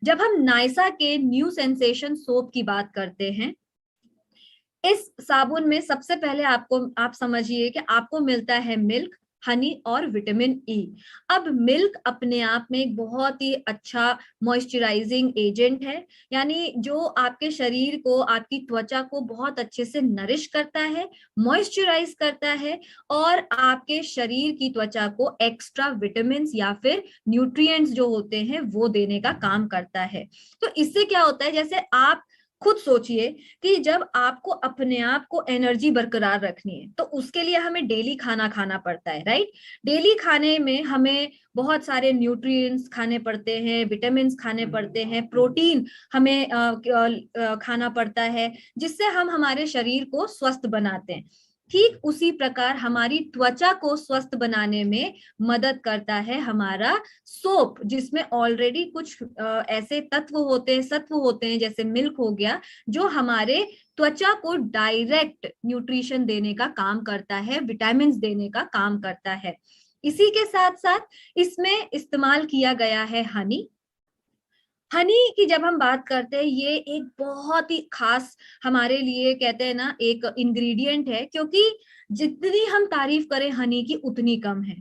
जब हम नायसा के न्यू सेंसेशन सोप की बात करते हैं, इस साबुन में सबसे पहले आप समझिए कि आपको मिलता है मिल्क, हनी और विटामिन ई। अब मिल्क अपने आप में एक बहुत ही अच्छा मॉइस्चराइजिंग एजेंट है, यानी जो आपके शरीर को, आपकी त्वचा को बहुत अच्छे से नरिश करता है, मॉइस्चराइज करता है और आपके शरीर की त्वचा को एक्स्ट्रा विटामिन या फिर न्यूट्रिएंट्स जो होते हैं वो देने का काम करता है। तो इससे क्या होता है, जैसे आप खुद सोचिए कि जब आपको अपने आप को एनर्जी बरकरार रखनी है तो उसके लिए हमें डेली खाना खाना पड़ता है, राइट। डेली खाने में हमें बहुत सारे न्यूट्रिएंट्स खाने पड़ते हैं, विटामिन्स खाने पड़ते हैं, प्रोटीन हमें खाना पड़ता है, जिससे हम हमारे शरीर को स्वस्थ बनाते हैं। ठीक उसी प्रकार हमारी त्वचा को स्वस्थ बनाने में मदद करता है हमारा सोप, जिसमें ऑलरेडी कुछ ऐसे सत्व होते हैं, जैसे मिल्क हो गया, जो हमारे त्वचा को डायरेक्ट न्यूट्रिशन देने का काम करता है, विटामिन्स देने का काम करता है। इसी के साथ साथ इसमें इस्तेमाल किया गया है हनी। हनी की जब हम बात करते हैं, ये एक बहुत ही खास हमारे लिए, कहते हैं ना, एक इंग्रेडिएंट है, क्योंकि जितनी हम तारीफ करें हनी की उतनी कम है।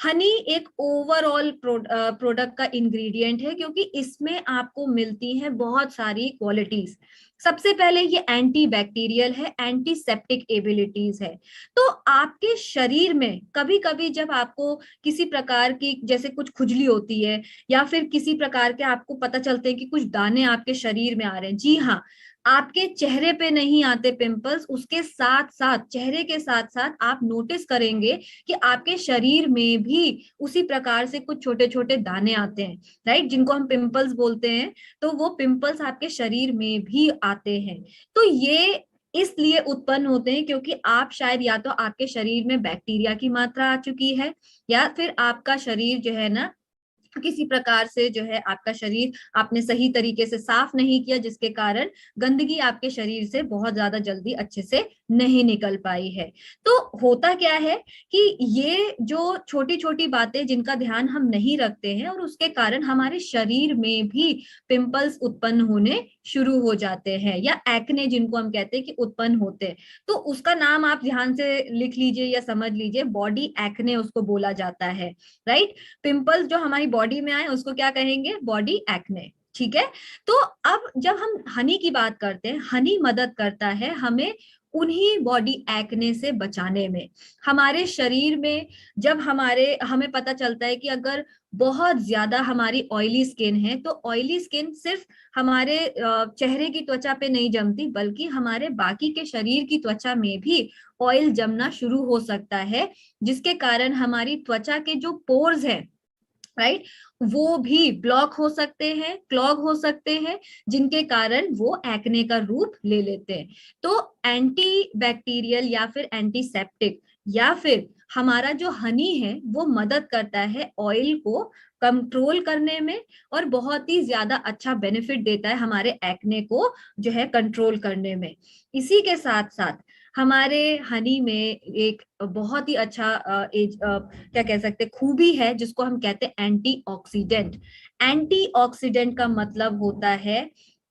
हनी एक ओवरऑल प्रोडक्ट का इंग्रेडिएंट है, क्योंकि इसमें आपको मिलती हैं बहुत सारी क्वालिटीज। सबसे पहले ये एंटी बैक्टीरियल है, एंटीसेप्टिक एबिलिटीज है। तो आपके शरीर में कभी कभी जब आपको किसी प्रकार की, जैसे कुछ खुजली होती है या फिर किसी प्रकार के आपको पता चलते हैं कि कुछ दाने आपके शरीर में आ रहे हैं, जी हाँ, आपके चेहरे पे नहीं आते पिंपल्स, उसके साथ साथ, चेहरे के साथ साथ आप नोटिस करेंगे कि आपके शरीर में भी उसी प्रकार से कुछ छोटे छोटे दाने आते हैं, राइट, जिनको हम पिंपल्स बोलते हैं। तो वो पिंपल्स आपके शरीर में भी आते हैं। तो ये इसलिए उत्पन्न होते हैं क्योंकि आप शायद, या तो आपके शरीर में बैक्टीरिया की मात्रा आ चुकी है, या फिर आपका शरीर जो है ना, किसी प्रकार से जो है आपका शरीर आपने सही तरीके से साफ नहीं किया, जिसके कारण गंदगी आपके शरीर से बहुत ज्यादा जल्दी अच्छे से नहीं निकल पाई है। तो होता क्या है कि ये जो छोटी छोटी बातें जिनका ध्यान हम नहीं रखते हैं, और उसके कारण हमारे शरीर में भी पिंपल्स उत्पन्न होने शुरू हो जाते हैं, या एक्ने जिनको हम कहते हैं कि उत्पन्न होते हैं। तो उसका नाम आप ध्यान से लिख लीजिए या समझ लीजिए, बॉडी एक्ने उसको बोला जाता है, राइट। पिंपल्स जो हमारी बॉडी में आए उसको क्या कहेंगे, बॉडी एक्ने, ठीक है। तो अब जब हम हनी की बात करते हैं, हनी मदद करता है हमें उन्हीं बॉडी एक्ने से बचाने में। हमारे शरीर में जब हमें पता चलता है कि अगर बहुत ज्यादा हमारी ऑयली स्किन है, तो ऑयली स्किन सिर्फ हमारे चेहरे की त्वचा पे नहीं जमती, बल्कि हमारे बाकी के शरीर की त्वचा में भी ऑयल जमना शुरू हो सकता है, जिसके कारण हमारी त्वचा के जो पोर्स हैं, राइट, वो भी ब्लॉक हो सकते हैं, क्लॉग हो सकते हैं, जिनके कारण वो एक्ने का रूप ले लेते हैं। तो एंटी बैक्टीरियल या फिर एंटीसेप्टिक या फिर हमारा जो हनी है, वो मदद करता है ऑयल को कंट्रोल करने में, और बहुत ही ज्यादा अच्छा बेनिफिट देता है हमारे एक्ने को जो है कंट्रोल करने में। इसी के साथ साथ हमारे हनी में एक बहुत ही अच्छा क्या कह सकते खूबी है, जिसको हम कहते हैं एंटीऑक्सीडेंट। एंटीऑक्सीडेंट का मतलब होता है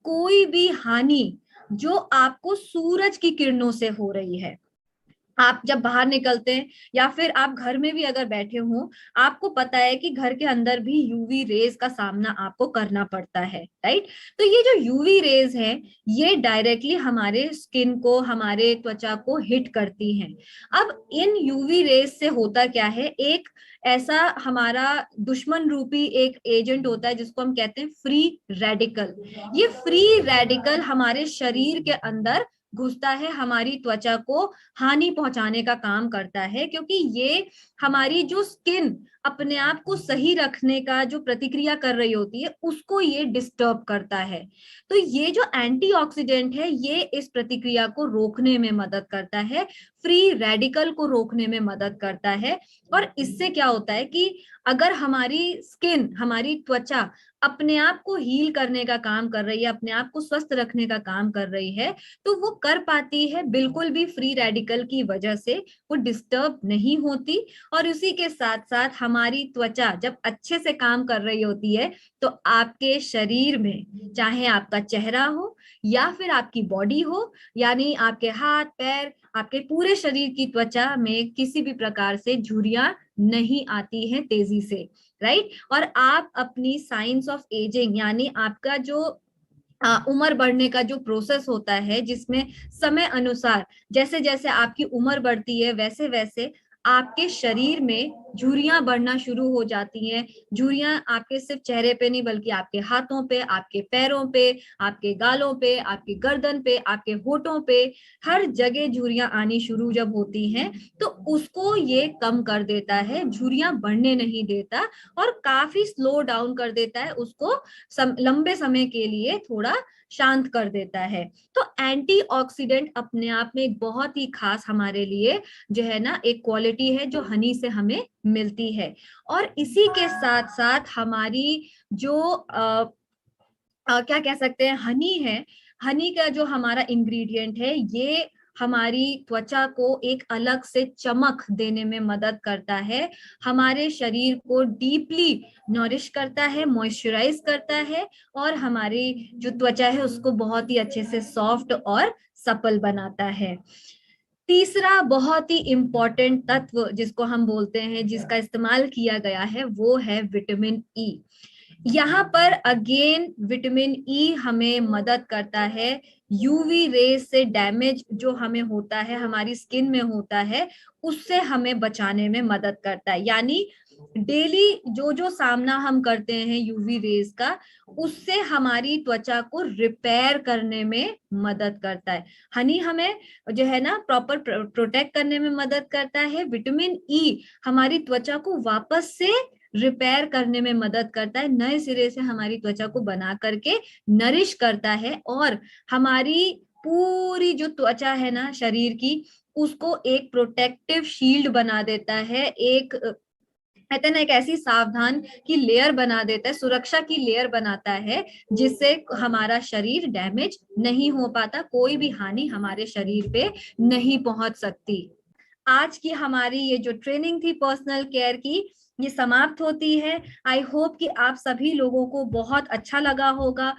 कोई भी हानि जो आपको सूरज की किरणों से हो रही है। आप जब बाहर निकलते हैं, या फिर आप घर में भी अगर बैठे हो, आपको पता है कि घर के अंदर भी यूवी रेज का सामना आपको करना पड़ता है, राइट। तो ये जो यूवी रेज है, ये डायरेक्टली हमारे स्किन को, हमारे त्वचा को हिट करती हैं। अब इन यूवी रेज से होता क्या है, एक ऐसा हमारा दुश्मन रूपी एक एजेंट होता है, जिसको हम कहते हैं फ्री रेडिकल। ये फ्री रेडिकल हमारे शरीर के अंदर घुसता है, हमारी त्वचा को हानि पहुंचाने का काम करता है, क्योंकि ये हमारी जो स्किन अपने आप को सही रखने का जो प्रतिक्रिया कर रही होती है, उसको ये डिस्टर्ब करता है। तो ये जो एंटीऑक्सीडेंट है, ये इस प्रतिक्रिया को रोकने में मदद करता है, फ्री रेडिकल को रोकने में मदद करता है। और इससे क्या होता है कि अगर हमारी स्किन, हमारी त्वचा अपने आप को हील करने का काम कर रही है, अपने आप को स्वस्थ रखने का काम कर रही है, तो वो कर पाती है, बिल्कुल भी फ्री रेडिकल की वजह से वो डिस्टर्ब नहीं होती। और उसी के साथ साथ हमारी त्वचा जब अच्छे से काम कर रही होती है तो आपके शरीर में, चाहे आपका चेहरा हो या फिर आपकी बॉडी हो, यानी आपके हाथ पैर, आपके पूरे शरीर की त्वचा में किसी भी प्रकार से झुर्रियां नहीं आती हैं तेजी से, राइट। और आप अपनी साइंस ऑफ एजिंग, यानी आपका जो उम्र बढ़ने का जो प्रोसेस होता है, जिसमें समय अनुसार जैसे जैसे आपकी उम्र बढ़ती है वैसे वैसे आपके शरीर में झुर्रियां बढ़ना शुरू हो जाती हैं। झुर्रियां आपके सिर्फ चेहरे पे नहीं बल्कि आपके हाथों पे, आपके पैरों पे, आपके गालों पे, आपके गर्दन पे, आपके होठों पे, हर जगह झुर्रियां आनी शुरू जब होती हैं तो उसको ये कम कर देता है, झुर्रियां बढ़ने नहीं देता और काफी स्लो डाउन कर देता है उसको, लंबे समय के लिए थोड़ा शांत कर देता है। तो एंटीऑक्सीडेंट अपने आप में एक बहुत ही खास हमारे लिए जो है ना एक क्वालिटी है जो हनी से हमें मिलती है। और इसी के साथ साथ हमारी जो क्या कह सकते हैं हनी है, हनी का जो हमारा इंग्रेडिएंट है ये हमारी त्वचा को एक अलग से चमक देने में मदद करता है, हमारे शरीर को डीपली नॉरिश करता है, मॉइस्चराइज करता है और हमारी जो त्वचा है उसको बहुत ही अच्छे से सॉफ्ट और सपल बनाता है। तीसरा बहुत ही इंपॉर्टेंट तत्व जिसको हम बोलते हैं, जिसका इस्तेमाल किया गया है, वो है विटामिन ई। यहाँ पर अगेन विटामिन ई हमें मदद करता है यूवी रेज से, डैमेज जो हमें होता है हमारी स्किन में होता है उससे हमें बचाने में मदद करता है। यानी डेली जो जो सामना हम करते हैं यूवी रेज का, उससे हमारी त्वचा को रिपेयर करने में मदद करता है। हनी हमें जो है ना प्रॉपर प्रोटेक्ट करने में मदद करता है, विटामिन ई हमारी त्वचा को वापस से रिपेयर करने में मदद करता है, नए सिरे से हमारी त्वचा को बना करके नरिश करता है और हमारी पूरी जो त्वचा है ना शरीर की उसको एक प्रोटेक्टिव शील्ड बना देता है, एक कहते हैं ना एक ऐसी सावधान की लेयर बना देता है, सुरक्षा की लेयर बनाता है जिससे हमारा शरीर डैमेज नहीं हो पाता, कोई भी हानि हमारे शरीर पे नहीं पहुंच सकती। आज की हमारी ये जो ट्रेनिंग थी पर्सनल केयर की, ये समाप्त होती है। आई होप कि आप सभी लोगों को बहुत अच्छा लगा होगा।